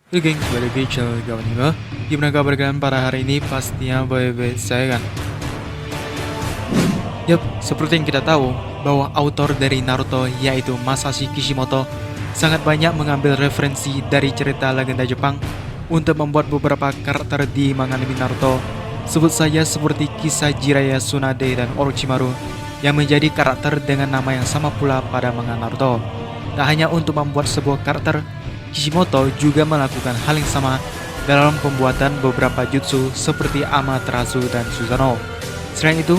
Oke geng, balik lagi channel kawan Anime. Gimana kabar kalian pada hari ini? Pastinya baik-baik saya kan. Yap, seperti yang kita tahu bahwa autor dari Naruto yaitu Masashi Kishimoto sangat banyak mengambil referensi dari cerita legenda Jepang untuk membuat beberapa karakter di manga anime Naruto. Sebut saja seperti kisah Jiraiya, Tsunade, dan Orochimaru yang menjadi karakter dengan nama yang sama pula pada manga Naruto. Tak hanya untuk membuat sebuah karakter, Kishimoto juga melakukan hal yang sama dalam pembuatan beberapa jutsu seperti Amaterasu dan Susanoo. Selain itu,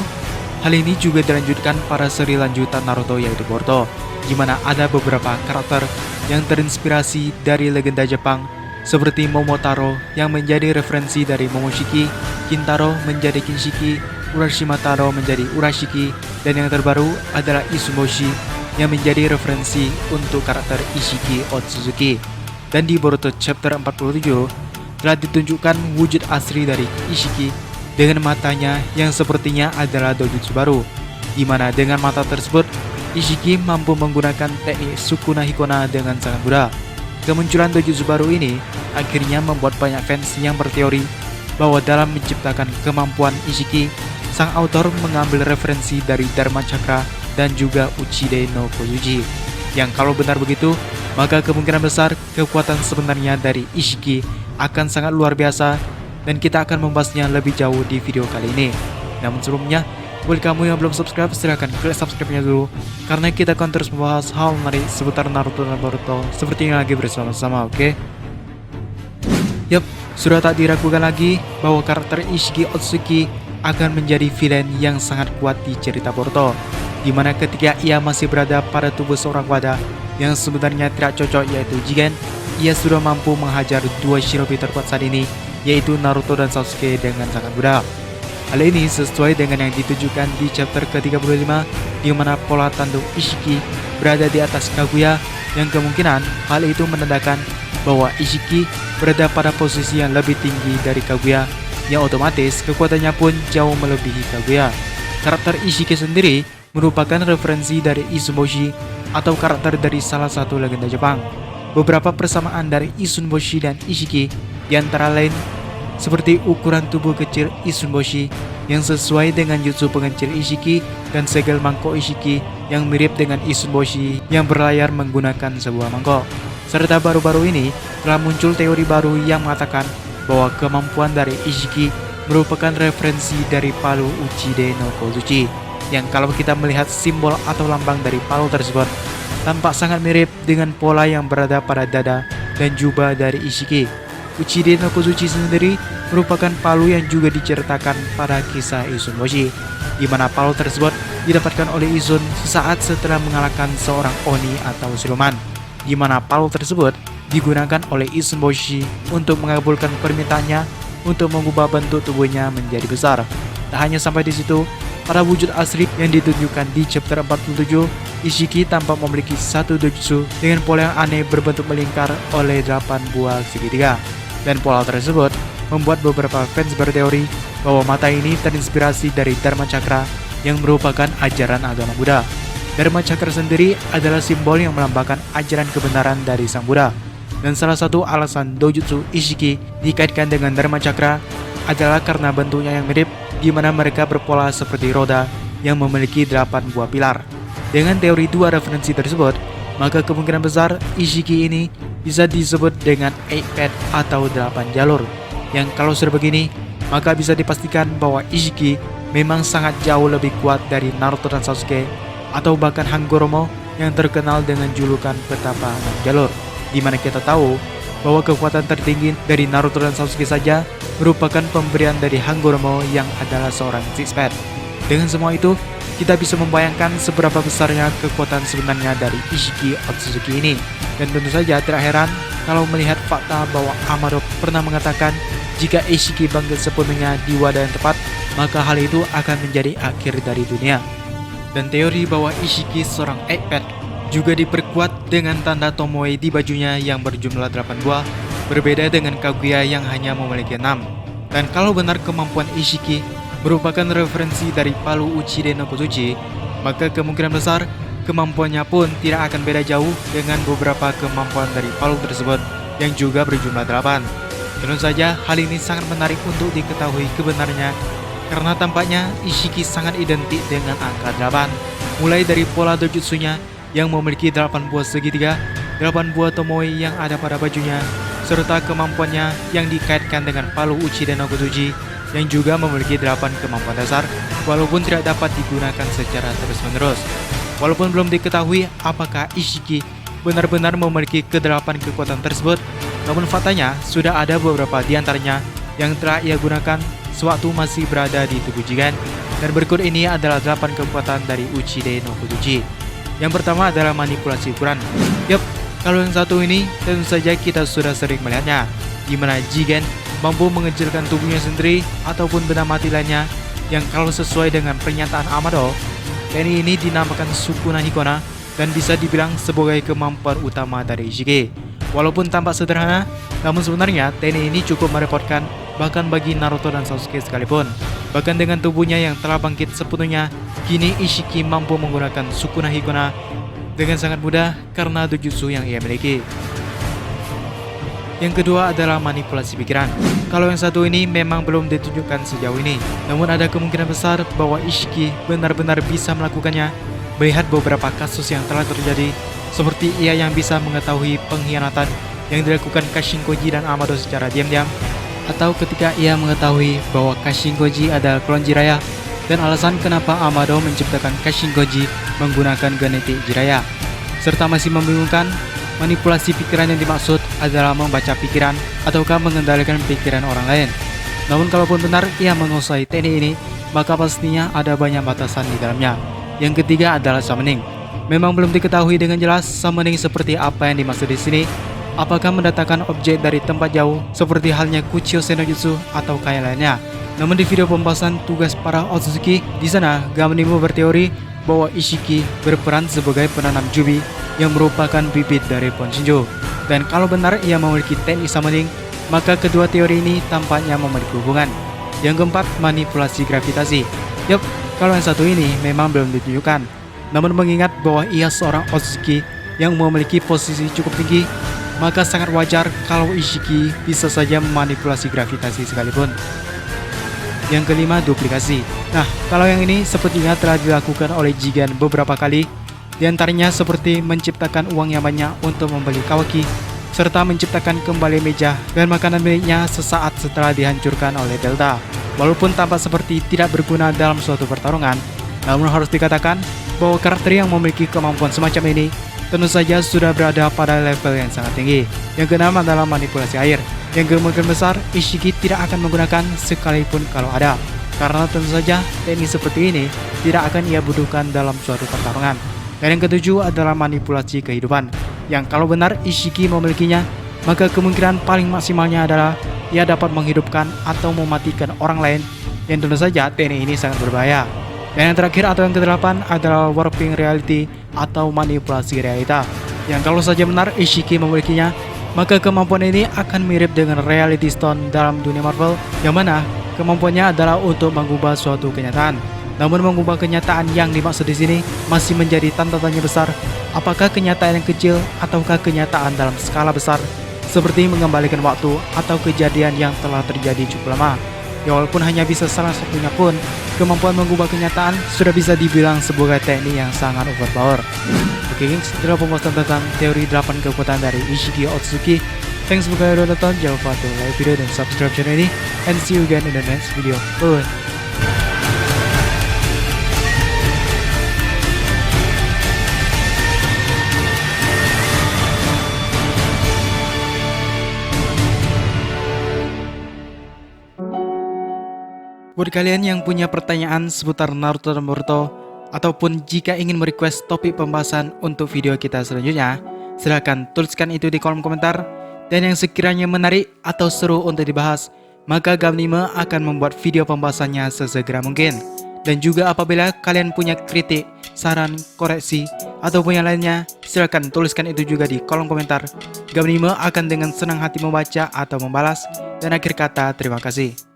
hal ini juga dilanjutkan pada seri lanjutan Naruto yaitu Boruto, di mana ada beberapa karakter yang terinspirasi dari legenda Jepang seperti Momotaro yang menjadi referensi dari Momoshiki, Kintaro menjadi Kinshiki, Urashimataro menjadi Urashiki, dan yang terbaru adalah Izumoshi yang menjadi referensi untuk karakter Ishiki Otsutsuki. Dan di Boruto chapter 47 telah ditunjukkan wujud asli dari Ishiki dengan matanya yang sepertinya adalah dojutsu baru, di mana dengan mata tersebut Ishiki mampu menggunakan teknik Sukuna Hikona dengan sangat mudah. Kemunculan dojutsu baru ini akhirnya membuat banyak fans yang berteori bahwa dalam menciptakan kemampuan Ishiki, sang autor mengambil referensi dari Dharma Chakra dan juga Uchide no Kozuchi. Yang kalau benar begitu, maka kemungkinan besar kekuatan sebenarnya dari Ishiki akan sangat luar biasa dan kita akan membahasnya lebih jauh di video kali ini. Namun sebelumnya, buat kamu yang belum subscribe, silahkan klik subscribe-nya dulu karena kita akan terus membahas hal menarik seputar Naruto dan Boruto seperti yang lagi bersama-sama, oke? Yap, sudah tak diragukan lagi bahwa karakter Ishiki Otsutsuki akan menjadi villain yang sangat kuat di cerita Boruto, dimana ketika ia masih berada pada tubuh seorang wadah yang sebenarnya tidak cocok yaitu Jigen, ia sudah mampu menghajar dua shinobi terkuat saat ini yaitu Naruto dan Sasuke dengan sangat mudah. Hal ini sesuai dengan yang ditujukan di chapter ke-35 di mana pola tanduk Ishiki berada di atas Kaguya, yang kemungkinan hal itu menandakan bahwa Ishiki berada pada posisi yang lebih tinggi dari Kaguya, yang otomatis kekuatannya pun jauh melebihi Kaguya. Karakter Ishiki sendiri merupakan referensi dari Izumoshi atau karakter dari salah satu legenda Jepang. Beberapa persamaan dari Izumoshi dan Ishiki di antara lain seperti ukuran tubuh kecil Izumoshi yang sesuai dengan jutsu pengencil Ishiki dan segel mangkok Ishiki yang mirip dengan Izumoshi yang berlayar menggunakan sebuah mangkok. Serta baru-baru ini telah muncul teori baru yang mengatakan bahwa kemampuan dari Ishiki merupakan referensi dari palu Uchide no Kozuchi, yang kalau kita melihat simbol atau lambang dari palu tersebut tampak sangat mirip dengan pola yang berada pada dada dan jubah dari Ishiki. Uchide no Kozuchi sendiri merupakan palu yang juga diceritakan pada kisah Izumoshi, di mana palu tersebut didapatkan oleh Izun sesaat setelah mengalahkan seorang Oni atau siluman, di mana palu tersebut digunakan oleh Izumoshi untuk mengabulkan permintaannya untuk mengubah bentuk tubuhnya menjadi besar. Tak hanya sampai di situ, pada wujud asli yang ditunjukkan di chapter 47, Ishiki tampak memiliki satu dojutsu dengan pola yang aneh berbentuk melingkar oleh 8 buah segitiga. Dan pola tersebut membuat beberapa fans berteori bahwa mata ini terinspirasi dari Dharma Chakra yang merupakan ajaran agama Buddha. Dharma Chakra sendiri adalah simbol yang melambangkan ajaran kebenaran dari Sang Buddha. Dan salah satu alasan dojutsu Ishiki dikaitkan dengan Dharma Chakra adalah karena bentuknya yang mirip, di mana mereka berpola seperti roda yang memiliki 8 buah pilar. Dengan teori dua referensi tersebut, maka kemungkinan besar Ishiki ini bisa disebut dengan 8 path atau 8 jalur. Yang kalau sudah begini, maka bisa dipastikan bahwa Ishiki memang sangat jauh lebih kuat dari Naruto dan Sasuke, atau bahkan Hagoromo yang terkenal dengan julukan petapa 6 jalur, di mana kita tahu bahwa kekuatan tertinggi dari Naruto dan Sasuke saja merupakan pemberian dari Hagoromo yang adalah seorang Six Path. Dengan semua itu, kita bisa membayangkan seberapa besarnya kekuatan sebenarnya dari Ishiki Otsutsuki ini. Dan tentu saja tidak heran kalau melihat fakta bahwa Amado pernah mengatakan jika Ishiki bangkit sepenuhnya di wadah yang tepat, maka hal itu akan menjadi akhir dari dunia. Dan teori bahwa Ishiki seorang 8 Path juga diperkuat dengan tanda Tomoe di bajunya yang berjumlah 8 buah, berbeda dengan Kaguya yang hanya memiliki 6. Dan kalau benar kemampuan Ishiki merupakan referensi dari palu Uchide no Kozuchi, maka kemungkinan besar kemampuannya pun tidak akan beda jauh dengan beberapa kemampuan dari palu tersebut, yang juga berjumlah 8. Tentu saja hal ini sangat menarik untuk diketahui kebenarannya karena tampaknya Ishiki sangat identik dengan angka 8. Mulai dari pola dojutsunya yang memiliki 8 buah segitiga, 8 buah tomoe yang ada pada bajunya, serta kemampuannya yang dikaitkan dengan palu Uchide no Kozuchi yang juga memiliki 8 kemampuan dasar walaupun tidak dapat digunakan secara terus-menerus. Walaupun belum diketahui apakah Ishiki benar-benar memiliki ke-8 kekuatan tersebut, namun faktanya sudah ada beberapa di antaranya yang telah ia gunakan sewaktu masih berada di tubuh Jigen. Dan berikut ini adalah 8 kekuatan dari Uchide no Kozuchi. Yang pertama adalah manipulasi ukuran. Yup, kalau yang satu ini tentu saja kita sudah sering melihatnya, di mana Jigen mampu mengecilkan tubuhnya sendiri ataupun benda mati lainnya yang kalau sesuai dengan pernyataan Amado, teknik ini dinamakan Sukuna Hikona dan bisa dibilang sebagai kemampuan utama dari Ishiki. Walaupun tampak sederhana, namun sebenarnya teknik ini cukup merepotkan bahkan bagi Naruto dan Sasuke sekalipun. Bahkan dengan tubuhnya yang telah bangkit sepenuhnya, kini Ishiki mampu menggunakan Sukuna Hikona dengan sangat mudah karena dojutsu yang ia miliki. Yang kedua adalah manipulasi pikiran. Kalau yang satu ini memang belum ditunjukkan sejauh ini, namun ada kemungkinan besar bahwa Ishiki benar-benar bisa melakukannya melihat beberapa kasus yang telah terjadi, seperti ia yang bisa mengetahui pengkhianatan yang dilakukan Kashinkoji dan Amado secara diam-diam, atau ketika ia mengetahui bahwa Kashinkoji adalah klon Jiraiya dan alasan kenapa Amado menciptakan Kashinkoji menggunakan genetik Jiraiya. Serta masih membingungkan, manipulasi pikiran yang dimaksud adalah membaca pikiran ataukah mengendalikan pikiran orang lain. Namun kalaupun benar ia menguasai teknik ini, maka pastinya ada banyak batasan di dalamnya. Yang ketiga adalah summoning. Memang belum diketahui dengan jelas summoning seperti apa yang dimaksud di sini. Apakah mendatangkan objek dari tempat jauh seperti halnya Kuchio Senojutsu atau kaya lainnya. Namun di video pembahasan tugas para Otsutsuki, di sana Gamnimo berteori bahwa Ishiki berperan sebagai penanam jubi yang merupakan bibit dari pohon Shinjo. Dan kalau benar ia memiliki teknik summoning, maka kedua teori ini tampaknya memiliki hubungan. Yang keempat, manipulasi gravitasi. Yup, kalau yang satu ini memang belum ditunjukkan. Namun mengingat bahwa ia seorang Otsutsuki yang memiliki posisi cukup tinggi, maka sangat wajar kalau Ishiki bisa saja memanipulasi gravitasi sekalipun. Yang kelima, duplikasi. Nah, kalau yang ini sepertinya telah dilakukan oleh Jigen beberapa kali, di antaranya seperti menciptakan uang yang banyak untuk membeli Kawaki, serta menciptakan kembali meja dan makanan miliknya sesaat setelah dihancurkan oleh Delta. Walaupun tampak seperti tidak berguna dalam suatu pertarungan, namun harus dikatakan bahwa karakter yang memiliki kemampuan semacam ini tentu saja sudah berada pada level yang sangat tinggi. Yang keenam adalah manipulasi air, yang kemungkinan besar Ishiki tidak akan menggunakan sekalipun kalau ada, karena tentu saja teknik seperti ini tidak akan ia butuhkan dalam suatu pertarungan. Dan yang ketujuh adalah manipulasi kehidupan, yang kalau benar Ishiki memilikinya, maka kemungkinan paling maksimalnya adalah ia dapat menghidupkan atau mematikan orang lain, yang tentu saja teknik ini sangat berbahaya. Dan yang terakhir atau yang kedelapan adalah warping reality atau manipulasi realita, yang kalau saja benar Ishiki memilikinya, maka kemampuan ini akan mirip dengan Reality Stone dalam dunia Marvel, yang mana kemampuannya adalah untuk mengubah suatu kenyataan. Namun mengubah kenyataan yang dimaksud di sini masih menjadi tanda tanya besar. Apakah kenyataan yang kecil ataukah kenyataan dalam skala besar, seperti mengembalikan waktu atau kejadian yang telah terjadi cukup lama. Ya walaupun hanya bisa salah satunya pun, kemampuan mengubah kenyataan sudah bisa dibilang sebagai teknik yang sangat overpower. Oke gengs, itulah pembahasan tentang teori 8 kekuatan dari Ishiki Otsutsuki. Thanks for kalian udah nonton, jangan lupa untuk like video dan subscribe channel ini, and see you again in the next video. Bye. Buat kalian yang punya pertanyaan seputar Naruto dan Boruto, ataupun jika ingin merequest topik pembahasan untuk video kita selanjutnya, silahkan tuliskan itu di kolom komentar. Dan yang sekiranya menarik atau seru untuk dibahas, maka Gamnime akan membuat video pembahasannya sesegera mungkin. Dan juga apabila kalian punya kritik, saran, koreksi, ataupun yang lainnya, silahkan tuliskan itu juga di kolom komentar. Gamnime akan dengan senang hati membaca atau membalas. Dan akhir kata, terima kasih.